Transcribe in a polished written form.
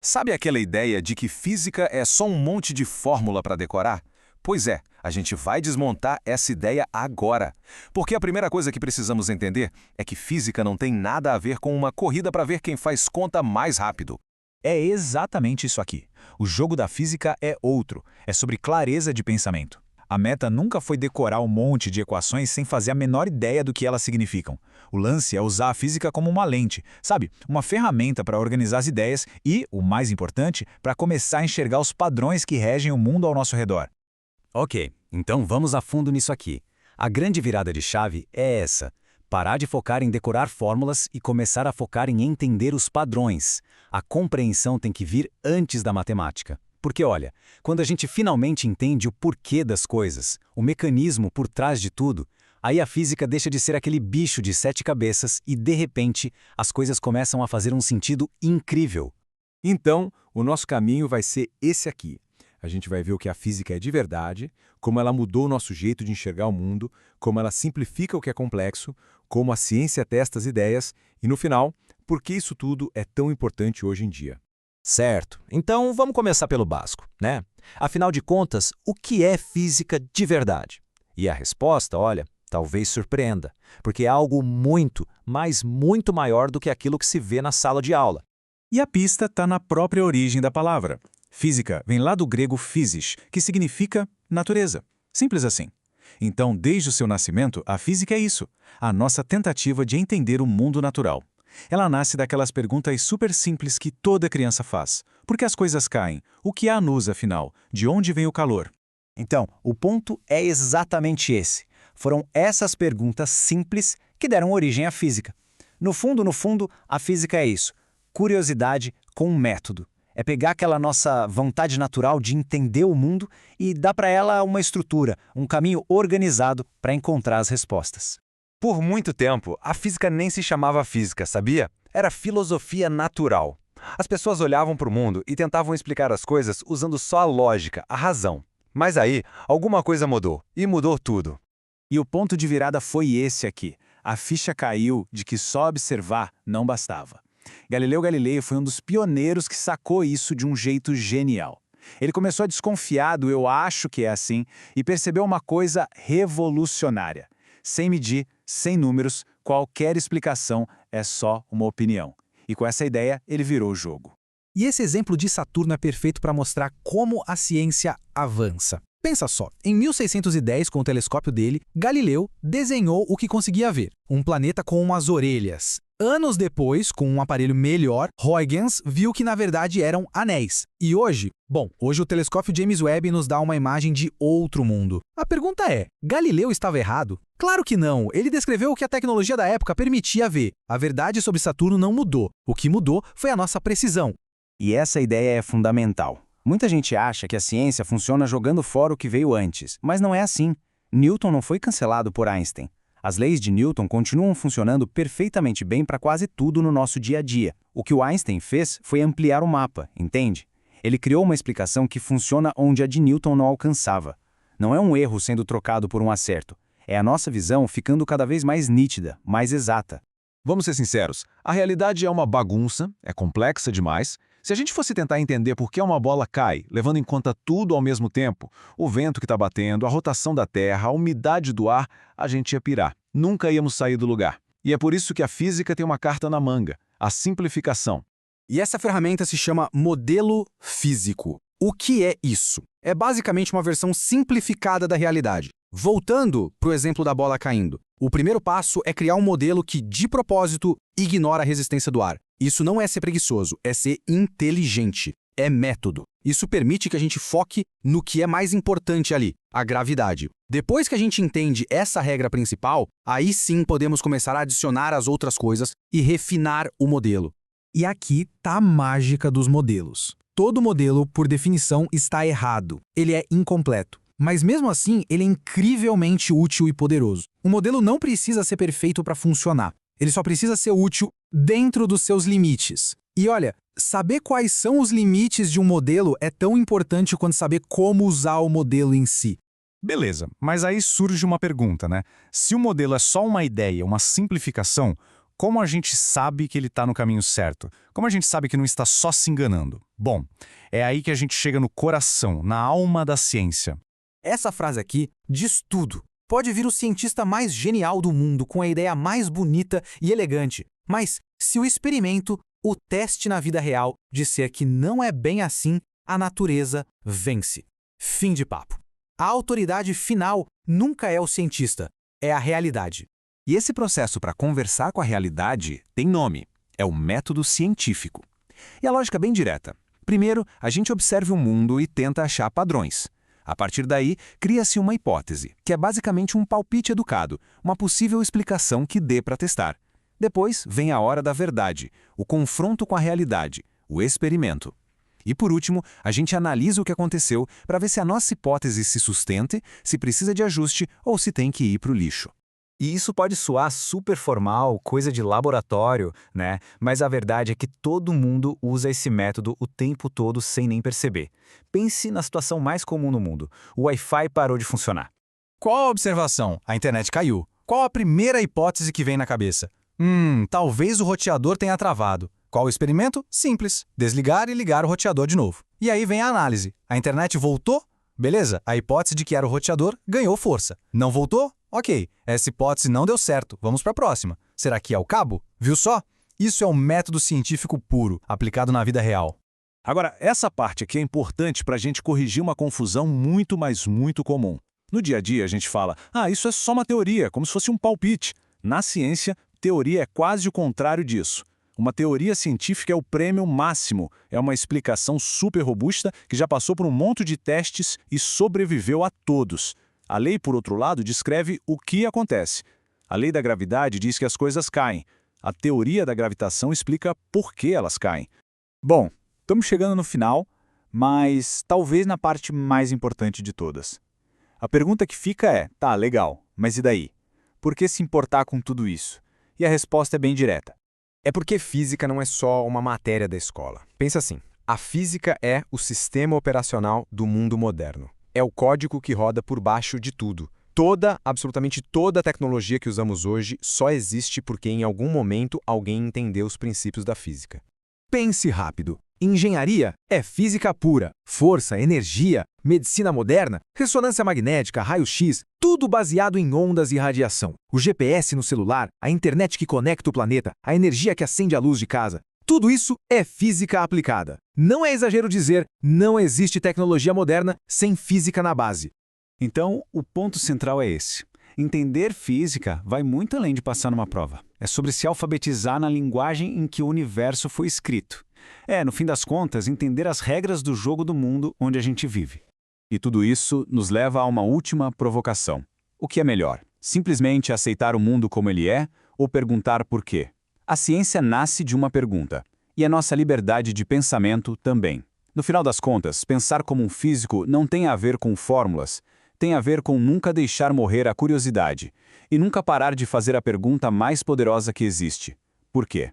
Sabe aquela ideia de que física é só um monte de fórmula para decorar? Pois é, a gente vai desmontar essa ideia agora. Porque a primeira coisa que precisamos entender é que física não tem nada a ver com uma corrida para ver quem faz conta mais rápido. É exatamente isso aqui. O jogo da física é outro. É sobre clareza de pensamento. A meta nunca foi decorar um monte de equações sem fazer a menor ideia do que elas significam. O lance é usar a física como uma lente, sabe? Uma ferramenta para organizar as ideias e, o mais importante, para começar a enxergar os padrões que regem o mundo ao nosso redor. Ok, então vamos a fundo nisso aqui. A grande virada de chave é essa: parar de focar em decorar fórmulas e começar a focar em entender os padrões. A compreensão tem que vir antes da matemática. Porque olha, quando a gente finalmente entende o porquê das coisas, o mecanismo por trás de tudo, aí a física deixa de ser aquele bicho de 7 cabeças e, de repente, as coisas começam a fazer um sentido incrível. Então, o nosso caminho vai ser esse aqui. A gente vai ver o que a física é de verdade, como ela mudou o nosso jeito de enxergar o mundo, como ela simplifica o que é complexo, como a ciência testa as ideias e, no final, por que isso tudo é tão importante hoje em dia. Certo. Então vamos começar pelo básico, né? Afinal de contas, o que é física de verdade? E a resposta, olha, talvez surpreenda, porque é algo muito, mas muito maior do que aquilo que se vê na sala de aula. E a pista está na própria origem da palavra. Física vem lá do grego physis, que significa natureza. Simples assim. Então, desde o seu nascimento, a física é isso, a nossa tentativa de entender o mundo natural. Ela nasce daquelas perguntas super simples que toda criança faz. Por que as coisas caem? O que há à luz, afinal? De onde vem o calor? Então, o ponto é exatamente esse. Foram essas perguntas simples que deram origem à física. No fundo, a física é isso: curiosidade com um método. É pegar aquela nossa vontade natural de entender o mundo e dar para ela uma estrutura, um caminho organizado para encontrar as respostas. Por muito tempo, a física nem se chamava física, sabia? Era filosofia natural. As pessoas olhavam para o mundo e tentavam explicar as coisas usando só a lógica, a razão. Mas aí, alguma coisa mudou, e mudou tudo. E o ponto de virada foi esse aqui. A ficha caiu de que só observar não bastava. Galileu Galilei foi um dos pioneiros que sacou isso de um jeito genial. Ele começou a desconfiar do "eu acho que é assim" e percebeu uma coisa revolucionária. Sem medir, sem números, qualquer explicação é só uma opinião. E com essa ideia, ele virou o jogo. E esse exemplo de Saturno é perfeito para mostrar como a ciência avança. Pensa só, em 1610, com o telescópio dele, Galileu desenhou o que conseguia ver, um planeta com umas orelhas. Anos depois, com um aparelho melhor, Huygens viu que na verdade eram anéis. E hoje o telescópio James Webb nos dá uma imagem de outro mundo. A pergunta é, Galileu estava errado? Claro que não, ele descreveu o que a tecnologia da época permitia ver. A verdade sobre Saturno não mudou. O que mudou foi a nossa precisão. E essa ideia é fundamental. Muita gente acha que a ciência funciona jogando fora o que veio antes, mas não é assim. Newton não foi cancelado por Einstein. As leis de Newton continuam funcionando perfeitamente bem para quase tudo no nosso dia a dia. O que o Einstein fez foi ampliar o mapa, entende? Ele criou uma explicação que funciona onde a de Newton não alcançava. Não é um erro sendo trocado por um acerto. É a nossa visão ficando cada vez mais nítida, mais exata. Vamos ser sinceros, a realidade é uma bagunça, é complexa demais. Se a gente fosse tentar entender por que uma bola cai, levando em conta tudo ao mesmo tempo, o vento que está batendo, a rotação da Terra, a umidade do ar, a gente ia pirar. Nunca íamos sair do lugar. E é por isso que a física tem uma carta na manga, a simplificação. E essa ferramenta se chama modelo físico. O que é isso? É basicamente uma versão simplificada da realidade. Voltando para o exemplo da bola caindo, o primeiro passo é criar um modelo que, de propósito, ignora a resistência do ar. Isso não é ser preguiçoso, é ser inteligente. É método. Isso permite que a gente foque no que é mais importante ali, a gravidade. Depois que a gente entende essa regra principal, aí sim podemos começar a adicionar as outras coisas e refinar o modelo. E aqui está a mágica dos modelos. Todo modelo, por definição, está errado. Ele é incompleto. Mas mesmo assim, ele é incrivelmente útil e poderoso. O modelo não precisa ser perfeito para funcionar. Ele só precisa ser útil dentro dos seus limites. E olha, saber quais são os limites de um modelo é tão importante quanto saber como usar o modelo em si. Beleza, mas aí surge uma pergunta, né? Se o modelo é só uma ideia, uma simplificação, como a gente sabe que ele está no caminho certo? Como a gente sabe que não está só se enganando? Bom, é aí que a gente chega no coração, na alma da ciência. Essa frase aqui diz tudo. Pode vir o cientista mais genial do mundo com a ideia mais bonita e elegante, mas se o experimento, o teste na vida real, disser que não é bem assim, a natureza vence. Fim de papo. A autoridade final nunca é o cientista, é a realidade. E esse processo para conversar com a realidade tem nome. É o método científico. E a lógica é bem direta. Primeiro, a gente observa o mundo e tenta achar padrões. A partir daí, cria-se uma hipótese, que é basicamente um palpite educado, uma possível explicação que dê para testar. Depois vem a hora da verdade, o confronto com a realidade, o experimento. E por último, a gente analisa o que aconteceu para ver se a nossa hipótese se sustenta, se precisa de ajuste ou se tem que ir para o lixo. E isso pode soar super formal, coisa de laboratório, né? Mas a verdade é que todo mundo usa esse método o tempo todo sem nem perceber. Pense na situação mais comum no mundo. O Wi-Fi parou de funcionar. Qual a observação? A internet caiu. Qual a primeira hipótese que vem na cabeça? Talvez o roteador tenha travado. Qual o experimento? Simples. Desligar e ligar o roteador de novo. E aí vem a análise. A internet voltou? Beleza, a hipótese de que era o roteador ganhou força. Não voltou? Ok, essa hipótese não deu certo. Vamos para a próxima. Será que é o cabo? Viu só? Isso é um método científico puro, aplicado na vida real. Agora, essa parte aqui é importante para a gente corrigir uma confusão muito, mas muito comum. No dia a dia, a gente fala, isso é só uma teoria, como se fosse um palpite. Na ciência, teoria é quase o contrário disso. Uma teoria científica é o prêmio máximo, é uma explicação super robusta que já passou por um monte de testes e sobreviveu a todos. A lei, por outro lado, descreve o que acontece. A lei da gravidade diz que as coisas caem. A teoria da gravitação explica por que elas caem. Bom, estamos chegando no final, mas talvez na parte mais importante de todas. A pergunta que fica é, tá, legal, mas e daí? Por que se importar com tudo isso? E a resposta é bem direta. É porque física não é só uma matéria da escola. Pensa assim, a física é o sistema operacional do mundo moderno. É o código que roda por baixo de tudo. Absolutamente toda a tecnologia que usamos hoje só existe porque em algum momento alguém entendeu os princípios da física. Pense rápido. Engenharia é física pura. Força, energia, medicina moderna, ressonância magnética, raio-x, tudo baseado em ondas e radiação. O GPS no celular, a internet que conecta o planeta, a energia que acende a luz de casa. Tudo isso é física aplicada. Não é exagero dizer, não existe tecnologia moderna sem física na base. Então, o ponto central é esse. Entender física vai muito além de passar numa prova. É sobre se alfabetizar na linguagem em que o universo foi escrito. É, no fim das contas, entender as regras do jogo do mundo onde a gente vive. E tudo isso nos leva a uma última provocação. O que é melhor? Simplesmente aceitar o mundo como ele é ou perguntar por quê? A ciência nasce de uma pergunta. E a nossa liberdade de pensamento também. No final das contas, pensar como um físico não tem a ver com fórmulas. Tem a ver com nunca deixar morrer a curiosidade. E nunca parar de fazer a pergunta mais poderosa que existe. Por quê?